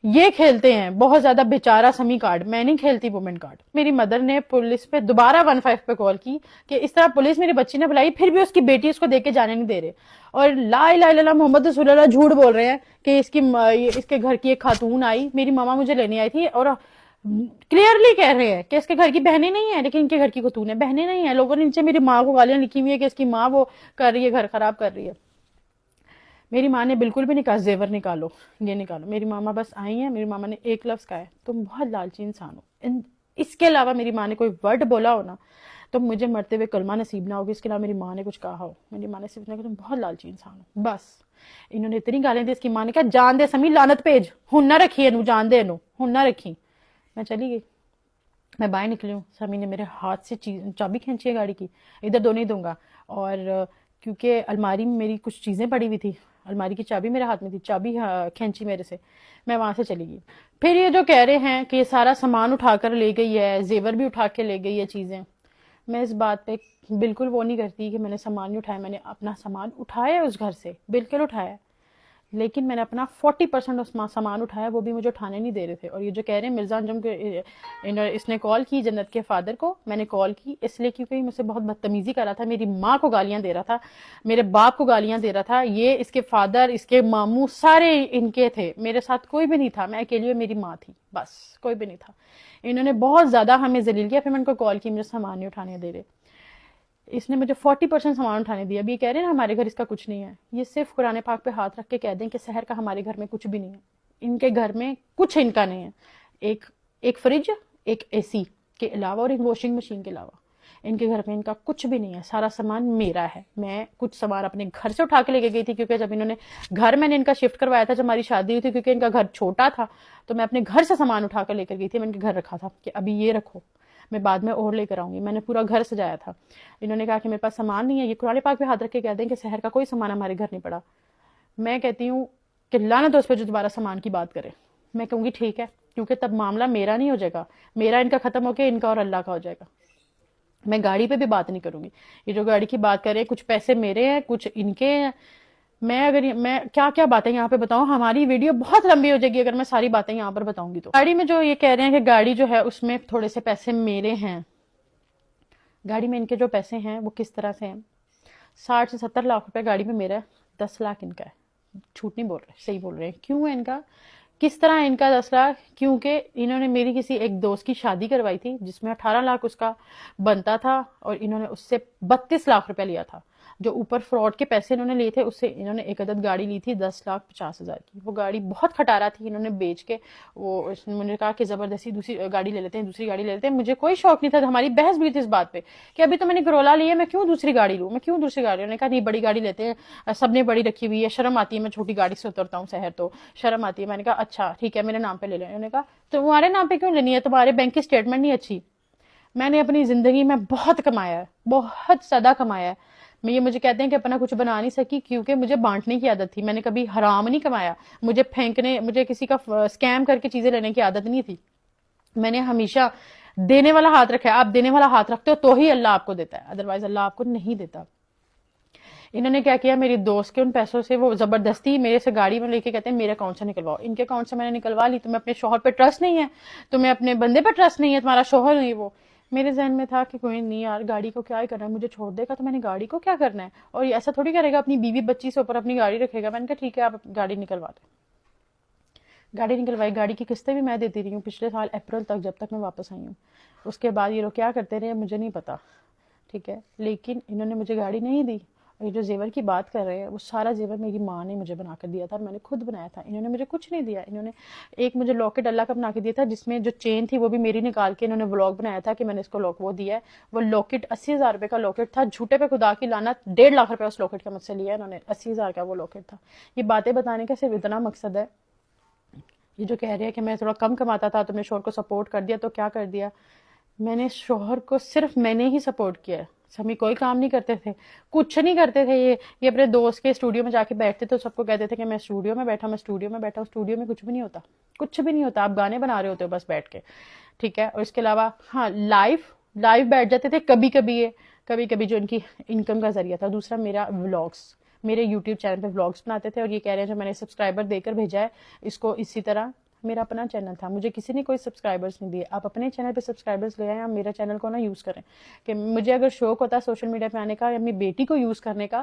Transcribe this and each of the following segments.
یہ کھیلتے ہیں بہت زیادہ بیچارہ سمی کارڈ. میں نہیں کھیلتی وومن کارڈ. میری مدر نے پولیس پہ دوبارہ 15 پہ کال کی کہ اس طرح پولیس میری بچی نے بلائی, پھر بھی اس کی بیٹی اس کو دیکھ کے جانے نہیں دے رہے, اور لا الہ الا اللہ محمد رسول اللہ جھوٹ بول رہے ہیں کہ اس کے گھر کی ایک خاتون آئی, میری ماما مجھے لینے آئی تھی, اور کلیئرلی کہہ رہے ہیں کہ اس کے گھر کی بہنیں نہیں ہیں, لیکن ان کے گھر کی خاتون ہے, بہنیں نہیں ہیں. لوگوں نے نیچے میری ماں کو گالیاں لکھی ہوئی ہے کہ اس کی ماں وہ کر رہی ہے, گھر خراب کر رہی ہے. میری ماں نے بالکل بھی نہیں کہا زیور نکالو, یہ نکالو. میری ماما بس آئی ہیں, میری ماما نے ایک لفظ کہا ہے, تم بہت لالچی انسان ہو. اس کے علاوہ میری ماں نے کوئی ورڈ بولا ہو نا تو مجھے مرتے ہوئے کلمہ نصیب نہ ہوگی. اس کے علاوہ میری ماں نے کچھ کہا ہو, میری ماں نے صرف نے کہا تم بہت لالچی انسان ہو. بس انہوں نے اتنی گالیں دی. اس کی ماں نے کہا جان دے سمی, لعنت بھیج, ہن نہ رکھی نو, جان دے نو, ہن نہ رکھی. میں چلی گئی, میں باہر نکلی ہوں, سمی نے میرے ہاتھ سے چابی کھینچی ہے گاڑی کی, ادھر دو نہیں دوں گا. اور کیونکہ الماری میں میری کچھ چیزیں پڑی ہوئی تھی, الماری کی چابی میرے ہاتھ میں تھی, چابی کھینچی میرے سے, میں وہاں سے چلی گئی. پھر یہ جو کہہ رہے ہیں کہ یہ سارا سامان اٹھا کر لے گئی ہے, زیور بھی اٹھا کے لے گئی ہے چیزیں, میں اس بات پہ بالکل وہ نہیں کرتی کہ میں نے سامان نہیں اٹھایا. میں نے اپنا سامان اٹھایا اس گھر سے, بالکل اٹھایا, لیکن میں نے اپنا 40% اس سامان اٹھایا, وہ بھی مجھے اٹھانے نہیں دے رہے تھے. اور یہ جو کہہ رہے ہیں مرزا انجم کے, اس نے کال کی جنت کے فادر کو, میں نے کال کی اس لیے کیونکہ مجھ سے بہت بدتمیزی کر رہا تھا, میری ماں کو گالیاں دے رہا تھا, میرے باپ کو گالیاں دے رہا تھا. یہ اس کے فادر, اس کے ماموں سارے ان کے تھے, میرے ساتھ کوئی بھی نہیں تھا, میں اکیلی میری ماں تھی, بس کوئی بھی نہیں تھا. انہوں نے بہت زیادہ ہمیں ذلیل کیا. پھر میں ان کو کال کی, مجھے سامان نہیں اٹھانے دے رہے. اس نے مجھے 40% سامان اٹھانے دیا. ابھی یہ کہہ رہے ہیں نا ہمارے گھر اس کا کچھ نہیں ہے, یہ صرف قرآن پاک پہ ہاتھ رکھ کے کہہ دیں کہ سحر کا ہمارے گھر میں کچھ بھی نہیں ہے. ان کے گھر میں کچھ ان کا نہیں ہے. ایک فریج, ایک اے سی کے علاوہ اور ایک واشنگ مشین کے علاوہ ان کے گھر میں ان کا کچھ بھی نہیں ہے. سارا سامان میرا ہے. میں کچھ سامان اپنے گھر سے اٹھا کے لے کے گئی تھی, کیونکہ جب انہوں نے گھر میں نے ان کا شفٹ کروایا تھا, جب ہماری شادی ہوئی تھی, کیونکہ ان کا گھر چھوٹا تھا, تو میں اپنے گھر سے سامان اٹھا کر لے کر گئی تھی. میں ان کے گھر رکھا تھا کہ ابھی یہ رکھو, میں بعد میں اور لے کر آؤں گی. میں نے پورا گھر سجایا تھا. انہوں نے کہا کہ میرے پاس سامان نہیں ہے. یہ قرآن پاک پہ ہاتھ رکھ کے کہہ دیں کہ سحر کا کوئی سامان ہمارے گھر نہیں پڑا. میں کہتی ہوں کہ لعنت اس پہ جو دوبارہ سامان کی بات کرے. میں کہوں گی ٹھیک ہے, کیونکہ تب معاملہ میرا نہیں ہو جائے گا, میرا ان کا ختم ہو کے ان کا اور اللہ کا ہو جائے گا. میں گاڑی پہ بھی بات نہیں کروں گی. یہ جو گاڑی کی بات کرے, کچھ پیسے میرے ہیں, کچھ ان کے ہیں. میں کیا کیا باتیں یہاں پہ بتاؤں, ہماری ویڈیو بہت لمبی ہو جائے گی اگر میں ساری باتیں یہاں پر بتاؤں گی. تو گاڑی میں جو یہ کہہ رہے ہیں کہ گاڑی جو ہے اس میں تھوڑے سے پیسے میرے ہیں, گاڑی میں ان کے جو پیسے ہیں وہ کس طرح سے ہیں, 60 سے 70 لاکھ روپے گاڑی میں میرا ہے, 10 لاکھ ان کا ہے. جھوٹ نہیں بول رہے, صحیح بول رہے ہیں. کیوں ہے ان کا, کس طرح ان کا 10 لاکھ, کیونکہ انہوں نے میری کسی ایک دوست کی شادی کروائی تھی جس میں 18 لاکھ اس کا بنتا تھا, اور انہوں نے اس سے 32 لاکھ روپے لیا تھا. جو اوپر فراڈ کے پیسے انہوں نے لیے تھے, اس سے انہوں نے ایک عدد گاڑی لی تھی 10,50,000 کی. وہ گاڑی بہت کھٹارا تھی, انہوں نے بیچ کے انہوں نے کہا کہ زبردستی دوسری گاڑی لے لیتے ہیں, دوسری گاڑی لے لیتے ہیں. مجھے کوئی شوق نہیں تھا, ہماری بحث بھی تھی اس بات پہ کہ ابھی تو میں نے کرولا لی ہے, میں کیوں دوسری گاڑی لوں, میں کیوں دوسری گاڑی. انہوں نے کہا نہیں بڑی گاڑی لیتے ہیں, سب نے بڑی رکھی ہوئی ہے, شرم آتی ہے, میں چھوٹی گاڑی سے اترتا ہوں شہر تو شرم آتی ہے. میں نے کہا اچھا ٹھیک ہے, میرے نام پہ لے لیں. انہوں نے کہا تمہارے نام پہ کیوں لینی ہے, تمہارے بینک کی اسٹیٹمنٹ نہیں اچھی. میں نے اپنی زندگی میں بہت کمایا ہے, بہت زیادہ کمایا ہے. یہ مجھے کہتے ہیں کہ اپنا کچھ بنا نہیں سکی, کیونکہ مجھے بانٹنے کی عادت تھی. میں نے کبھی حرام نہیں کمایا, مجھے پھینکنے, مجھے کسی کا اسکیم کر کے چیزیں لینے کی عادت نہیں تھی. میں نے ہمیشہ دینے والا ہاتھ رکھا ہے. آپ دینے والا ہاتھ رکھتے ہو تو ہی اللہ آپ کو دیتا ہے, ادروائز اللہ آپ کو نہیں دیتا. انہوں نے کیا کیا, میری دوست کے ان پیسوں سے وہ زبردستی میرے سے گاڑی میں لے کے کہتے ہیں میرے اکاؤنٹ سے نکلواؤ. ان کے اکاؤنٹ سے میں نے نکلوا لی. تمہیں اپنے شوہر پہ ٹرسٹ نہیں ہے, تمہیں اپنے بندے پہ ٹرسٹ نہیں ہے, تمہارا شوہر نہیں. وہ میرے ذہن میں تھا کہ کوئی نہیں یار, گاڑی کو کیا ہی کرنا ہے, مجھے چھوڑ دے گا تو میں نے گاڑی کو کیا کرنا ہے, اور ایسا تھوڑی کرے گا اپنی بیوی بچی سے اوپر اپنی گاڑی رکھے گا. میں نے کہا ٹھیک ہے آپ گاڑی نکلوا دیں. گاڑی نکلوائی, گاڑی کی قسطیں بھی میں دیتی رہی ہوں پچھلے سال اپریل تک, جب تک میں واپس آئی ہوں. اس کے بعد یہ لوگ کیا کرتے رہے مجھے نہیں پتا, ٹھیک ہے, لیکن انہوں نے مجھے گاڑی نہیں دی. اور یہ جو زیور کی بات کر رہے ہیں, وہ سارا زیور میری ماں نے مجھے بنا کر دیا تھا, اور میں نے خود بنایا تھا. انہوں نے مجھے کچھ نہیں دیا. انہوں نے ایک مجھے لاکٹ اللہ کا بنا کے دیا تھا, جس میں جو چین تھی وہ بھی میری نکال کے انہوں نے ولاگ بنایا تھا کہ میں نے اس کو وہ دیا ہے. وہ لاکٹ 80,000 روپے کا لاکٹ تھا, جھوٹے پہ خدا کی لعنت, 1.5 لاکھ روپے اس لاکٹ کا مجھ سے لیا انہوں نے. 80,000 کا وہ لاکٹ تھا. یہ باتیں بتانے کا صرف اتنا مقصد ہے. یہ جو کہہ رہے ہیں کہ میں تھوڑا کم کماتا تھا تو میں شوہر کو سپورٹ کر دیا, تو کیا کر دیا, میں نے شوہر کو صرف میں نے ہی سپورٹ کیا. سمی کوئی کام نہیں کرتے تھے, کچھ نہیں کرتے تھے. یہ اپنے دوست کے اسٹوڈیو میں جا کے بیٹھتے تھے, سب کو کہتے تھے کہ میں اسٹوڈیو میں بیٹھا, میں اسٹوڈیو میں بیٹھا. اسٹوڈیو میں کچھ بھی نہیں ہوتا, کچھ بھی نہیں ہوتا. آپ گانے بنا رہے ہوتے ہو بس بیٹھ کے, ٹھیک ہے. اور اس کے علاوہ ہاں لائیو بیٹھ جاتے تھے کبھی کبھی جو ان کی انکم کا ذریعہ تھا. دوسرا میرا ولاگس, میرے یوٹیوب چینل پہ ولاگس بناتے تھے. اور یہ کہہ رہے ہیں جو میں نے سبسکرائبر دے کر بھیجا ہے اس کو اسی طرح میرا اپنا چینل تھا, مجھے کسی نے کوئی سبسکرائبرز نہیں دیے. آپ اپنے چینل پہ سبسکرائبرز لے آئیں, آپ میرا چینل کو نہ یوز کریں. کہ مجھے اگر شوق ہوتا سوشل میڈیا پہ آنے کا یا اپنی بیٹی کو یوز کرنے کا,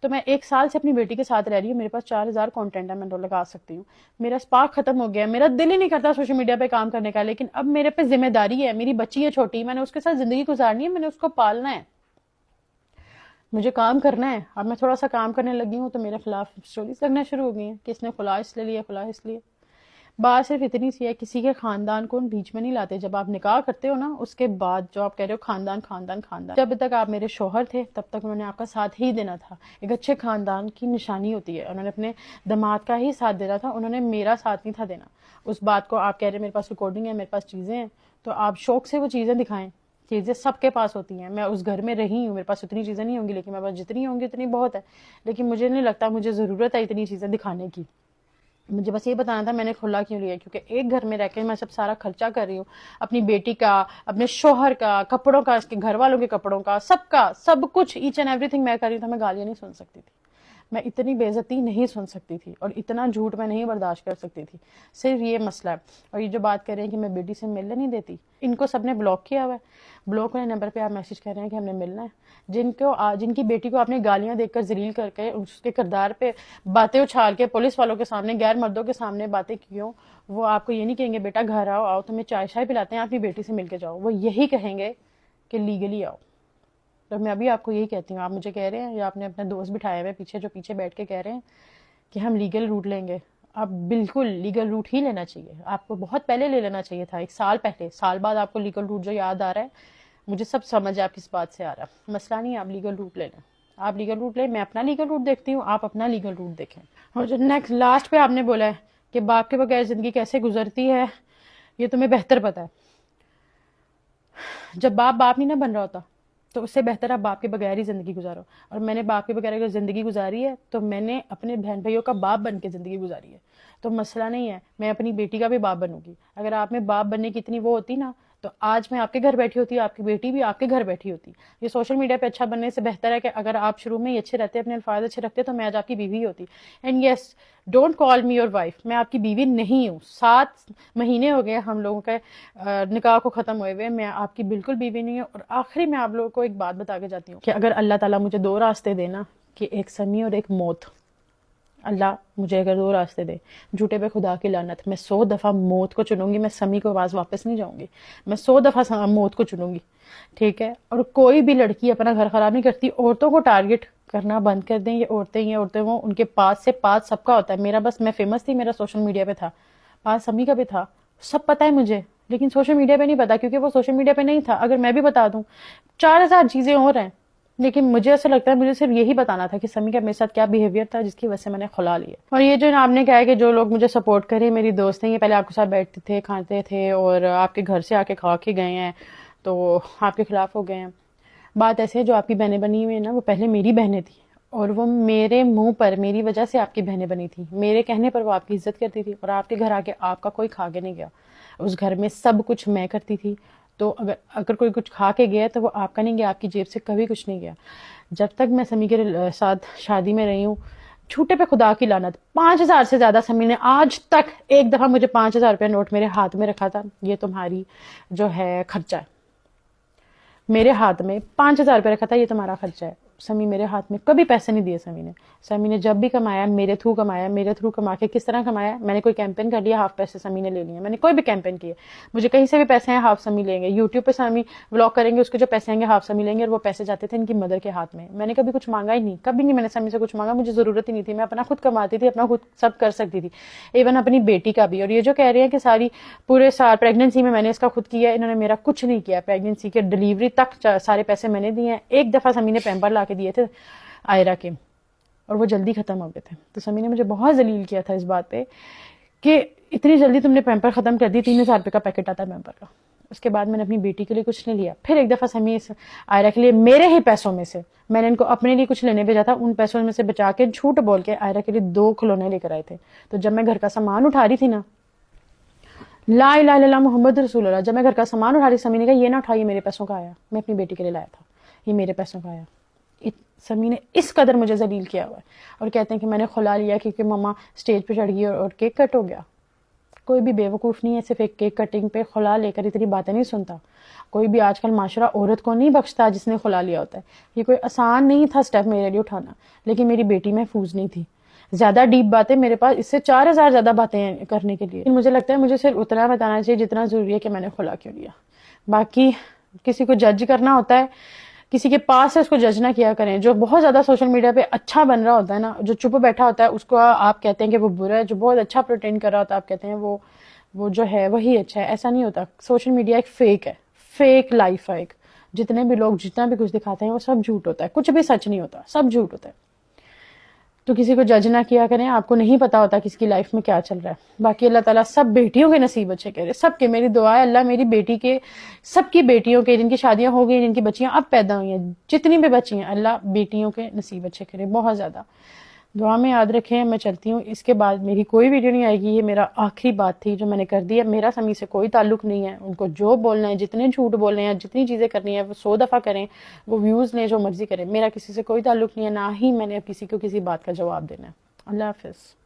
تو میں 1 سال سے اپنی بیٹی کے ساتھ رہ رہی ہوں, میرے پاس 4000 کانٹینٹ ہے, میں لگا سکتی ہوں. میرا اسپارک ختم ہو گیا, میرا دل ہی نہیں کرتا سوشل میڈیا پہ کام کرنے کا. لیکن اب میرے پہ ذمہ داری ہے, میری بچی ہے چھوٹی, میں نے اس کے ساتھ زندگی گزارنی ہے, میں نے اس کو پالنا ہے, مجھے کام کرنا ہے. اب میں تھوڑا سا کام کرنے لگی ہوں تو میرے خلاف اسٹوریز لگنا شروع ہو گئی ہیں کہ اس نے خلا اس لیے لیا, خلا اس لیے. بات صرف اتنی سی ہے, کسی کے خاندان کو بیچ میں نہیں لاتے. جب آپ نکاح کرتے ہو نا, اس کے بعد جو آپ کہہ رہے ہو خاندان خاندان خاندان, جب تک آپ میرے شوہر تھے تب تک انہوں نے آپ کا ساتھ ہی دینا تھا. ایک اچھے خاندان کی نشانی ہوتی ہے, انہوں نے اپنے داماد کا ہی ساتھ دینا تھا, انہوں نے میرا ساتھ نہیں تھا دینا. اس بات کو آپ کہہ رہے ہیں میرے پاس ریکارڈنگ ہے, میرے پاس چیزیں ہیں, تو آپ شوق سے وہ چیزیں دکھائیں. چیزیں سب کے پاس ہوتی ہیں, میں اس گھر میں رہی ہوں, میرے پاس اتنی چیزیں نہیں ہوں گی, لیکن میرے پاس جتنی ہوں گی اتنی بہت ہے. لیکن مجھے نہیں لگتا مجھے ضرورت ہے اتنی چیزیں دکھانے کی. مجھے بس یہ بتانا تھا میں نے کھلا کیوں لیا, کیونکہ ایک گھر میں رہ کے میں سب سارا خرچہ کر رہی ہوں, اپنی بیٹی کا, اپنے شوہر کا, کپڑوں کا, اس کے گھر والوں کے کپڑوں کا, سب کچھ, ایچ اینڈ ایوری تھنگ میں کر رہی ہوں. تو میں گالیاں نہیں سن سکتی تھی, میں اتنی بے عزتی نہیں سن سکتی تھی, اور اتنا جھوٹ میں نہیں برداشت کر سکتی تھی. صرف یہ مسئلہ ہے. اور یہ جو بات کر رہے ہیں کہ میں بیٹی سے ملنے نہیں دیتی, ان کو سب نے بلاک کیا ہوا ہے. بلاک والے نمبر پہ آپ میسج کر رہے ہیں کہ ہم نے ملنا ہے. جن کی بیٹی کو آپ نے گالیاں دیکھ کر ذلیل کر کے, اس کے کردار پہ باتیں اچھال کے, پولیس والوں کے سامنے, غیر مردوں کے سامنے باتیں کی ہوں, وہ آپ کو یہ نہیں کہیں گے بیٹا گھر آؤ تمہیں چائے شائے پلاتے ہیں, اپنی بیٹی سے مل کے جاؤ. وہ یہی کہیں گے کہ لیگلی آؤ. تو میں ابھی آپ کو یہی کہتی ہوں, آپ مجھے کہہ رہے ہیں یا آپ نے اپنے دوست بٹھائے ہوئے پیچھے, جو پیچھے بیٹھ کے کہہ رہے ہیں کہ ہم لیگل روٹ لیں گے, آپ بالکل لیگل روٹ ہی لینا چاہیے. آپ کو بہت پہلے لے لینا چاہیے تھا, 1 سال پہلے. سال بعد آپ کو لیگل روٹ جو یاد آ رہا ہے, مجھے سب سمجھ آپ کس بات سے آ رہا ہے. مسئلہ نہیں, آپ لیگل روٹ لے لیں, آپ لیگل روٹ لیں, میں اپنا لیگل روٹ دیکھتی ہوں, آپ اپنا لیگل روٹ دیکھیں. اور جو نیکسٹ لاسٹ پہ آپ نے بولا ہے کہ باپ کے بغیر زندگی کیسے گزرتی ہے یہ تمہیں بہتر پتا ہے. جب باپ نہیں نہ بن رہا ہوتا تو اس سے بہتر آپ باپ کے بغیر ہی زندگی گزارو. اور میں نے باپ کے بغیر اگر زندگی گزاری ہے تو میں نے اپنے بہن بھائیوں کا باپ بن کے زندگی گزاری ہے. تو مسئلہ نہیں ہے, میں اپنی بیٹی کا بھی باپ بنوں گی. اگر آپ میں باپ بننے کی اتنی وہ ہوتی نا, تو آج میں آپ کے گھر بیٹھی ہوتی, آپ کی بیٹی بھی آپ کے گھر بیٹھی ہوتی. یہ سوشل میڈیا پہ اچھا بننے سے بہتر ہے کہ اگر آپ شروع میں ہی اچھے رہتے, اپنے الفاظ اچھے رکھتے, تو میں آج آپ کی بیوی ہوتی. And yes, don't call me your wife, میں آپ کی بیوی نہیں ہوں. 7 مہینے ہو گئے ہم لوگوں کے نکاح کو ختم ہوئے ہوئے, میں آپ کی بالکل بیوی نہیں ہوں. اور آخری میں آپ لوگوں کو ایک بات بتا کے جاتی ہوں کہ اگر اللہ تعالیٰ مجھے 2 راستے دینا, کہ ایک سمی اور ایک موت, اللہ مجھے اگر 2 راستے دے, جھوٹے پہ خدا کی لعنت, میں 100 دفعہ موت کو چنوں گی. میں سمی کو آواز واپس نہیں جاؤں گی, میں 100 دفعہ موت کو چنوں گی. ٹھیک ہے. اور کوئی بھی لڑکی اپنا گھر خراب نہیں کرتی. عورتوں کو ٹارگٹ کرنا بند کر دیں. یہ عورتیں وہ ان کے پاس سے پاس سب کا ہوتا ہے. میرا بس, میں فیمس تھی, میرا سوشل میڈیا پہ تھا, پاس سمی کا بھی تھا, سب پتا ہے مجھے, لیکن سوشل میڈیا پہ نہیں پتا, کیونکہ وہ سوشل میڈیا پہ نہیں تھا. اگر میں بھی بتا دوں 4000 چیزیں اور ہیں, لیکن مجھے ایسا لگتا ہے مجھے صرف یہی بتانا تھا کہ سمی کا میرے ساتھ کیا بیہیویئر تھا جس کی وجہ سے میں نے خلا لیا. اور یہ جو آپ نے کہا ہے کہ جو لوگ مجھے سپورٹ کریں, میری دوست ہیں, یہ پہلے آپ کے ساتھ بیٹھتے تھے, کھاتے تھے, اور آپ کے گھر سے آ کے کھا کے گئے ہیں, تو آپ کے خلاف ہو گئے ہیں. بات ایسے ہے, جو آپ کی بہنیں بنی ہوئی ہیں نا, وہ پہلے میری بہنیں تھیں, اور وہ میرے منہ پر, میری وجہ سے آپ کی بہنیں بنی تھی. میرے کہنے پر وہ آپ کی عزت کرتی تھی, اور آپ کے گھر آ کے آپ کا کوئی کھا کے نہیں گیا. اس گھر میں سب کچھ میں کرتی تھی, تو اگر کوئی کچھ کھا کے گیا تو وہ آپ کا نہیں گیا, آپ کی جیب سے کبھی کچھ نہیں گیا. جب تک میں سمی کے ساتھ شادی میں رہی ہوں, جھوٹے پہ خدا کی لعنت, 5000 سے زیادہ سمی نے آج تک ایک دفعہ مجھے 5000 روپے نوٹ میرے ہاتھ میں رکھا تھا, یہ تمہاری جو ہے خرچہ ہے. میرے ہاتھ میں 5000 روپے رکھا تھا, یہ تمہارا خرچہ ہے. سمی میرے ہاتھ میں کبھی پیسے نہیں دیے. سمی نے جب بھی کمایا میرے تھرو کمایا. میرے تھرو کما کے کس طرح کمایا, میں نے کوئی کیمپین کر لیا, ہاف پیسے سمی نے لے لیے. میں نے کوئی بھی کیمپین کیے, مجھے کہیں سے بھی پیسے ہیں, ہاف سمی لیں گے. یوٹیوب پہ سمی ولاگ کریں گے, اس کے جو پیسے آئیں گے ہاف سمی لیں گے, اور وہ پیسے جاتے تھے ان کی مدر کے ہاتھ میں. میں نے کبھی کچھ مانگا ہی نہیں, کبھی نہیں میں نے سمی سے کچھ مانگا, مجھے ضرورت ہی نہیں تھی. میں اپنا خود کماتی تھی, اپنا خود سب کر سکتی تھی, ایون اپنی بیٹی کا بھی. اور یہ جو کہہ رہے ہیں کہ ساری پورے سال پریگننسی میں نے اس کا خود کیا, انہوں نے میرا کچھ نہیں کیا. پریگننسی کے ڈلیوری تک سارے پیسے میں نے دیے ہیں. ایک دفعہ سمی نے پیمپر لا کے دیے تھے آئرہ کے, اور وہ جلدی ختم ہو گئے تھے. تو سمی نے مجھے بہت ذلیل کیا تھا اس بات پہ کہ اتنی جلدی تم نے پیمپر ختم کر دی. 3000 روپے کا پیکٹ آتا ہے پیمپر کا. اس کے بعد میں نے اپنی بیٹی کے لیے کچھ نہیں لیا. پھر ایک دفعہ سمی آئرہ کے لیے میرے ہی پیسوں میں سے, میں نے ان کو اپنے لیے کچھ لینے بھیجا تھا, ان پیسوں میں سے بچا کے جھوٹ بول کے آئرہ کے لیے 2 کھلونے لے کر آئے تھے. تو جب میں گھر کا سامان اٹھا رہی تھی نا, لا الہ الا اللہ محمد رسول اللہ, جب میں گھر کا سامان اٹھا رہی, سمی نے کہا یہ نہ اٹھائیے, میرے پیسوں کا آیا, میں اپنی بیٹی کے لیے لایا تھا, یہ میرے پیسوں کا آیا. سمی نے اس قدر مجھے ذلیل کیا ہوا ہے. اور کہتے ہیں کہ میں نے خلا لیا کیونکہ ماما اسٹیج پہ چڑھ گئی اور کیک کٹ ہو گیا. کوئی بھی بیوقوف نہیں ہے صرف ایک کیک کٹنگ پہ خلا لے کر اتنی باتیں نہیں سنتا. کوئی بھی آج کل معاشرہ عورت کو نہیں بخشتا جس نے خلا لیا ہوتا ہے. یہ کوئی آسان نہیں تھا سٹیپ میرے لیے اٹھانا, لیکن میری بیٹی محفوظ نہیں تھی. زیادہ ڈیپ باتیں میرے پاس اس سے 4000 زیادہ باتیں کرنے کے لیے. مجھے لگتا ہے مجھے صرف اتنا بتانا چاہیے جتنا ضروری ہے کہ میں نے خلا کیوں لیا. باقی کسی کو جج کرنا ہوتا ہے, کسی کے پاس سے اس کو جج نہ کیا کریں. جو بہت زیادہ سوشل میڈیا پہ اچھا بن رہا ہوتا ہے نا, جو چپ بیٹھا ہوتا ہے اس کو آپ کہتے ہیں کہ وہ برا ہے. جو بہت اچھا پروٹین کر رہا ہوتا ہے آپ کہتے ہیں وہ جو ہے وہی اچھا ہے. ایسا نہیں ہوتا. سوشل میڈیا ایک فیک ہے, فیک لائف ہے. ایک جتنے بھی لوگ جتنا بھی کچھ دکھاتے ہیں وہ سب جھوٹ ہوتا ہے, کچھ بھی سچ نہیں ہوتا, سب جھوٹ ہوتا ہے. تو کسی کو جج نہ کیا کریں, آپ کو نہیں پتا ہوتا کس کی لائف میں کیا چل رہا ہے. باقی اللہ تعالیٰ سب بیٹیوں کے نصیب اچھے کرے, سب کے. میری دعا ہے اللہ میری بیٹی کے, سب کی بیٹیوں کے جن کی شادیاں ہو گئی, جن کی بچیاں اب پیدا ہوئی ہیں, جتنی بھی بچی ہیں, اللہ بیٹیوں کے نصیب اچھے کرے بہت زیادہ. دعا میں یاد رکھیں. میں چلتی ہوں, اس کے بعد میری کوئی ویڈیو نہیں آئے گی. یہ میرا آخری بات تھی جو میں نے کر دی ہے. میرا سمی سے کوئی تعلق نہیں ہے. ان کو جو بولنا ہے, جتنے جھوٹ بولنے ہیں, جتنی چیزیں کرنی ہیں وہ 100 دفعہ کریں, وہ ویوز لیں, جو مرضی کریں. میرا کسی سے کوئی تعلق نہیں ہے, نہ ہی میں نے کسی کو کسی بات کا جواب دینا ہے. اللہ حافظ.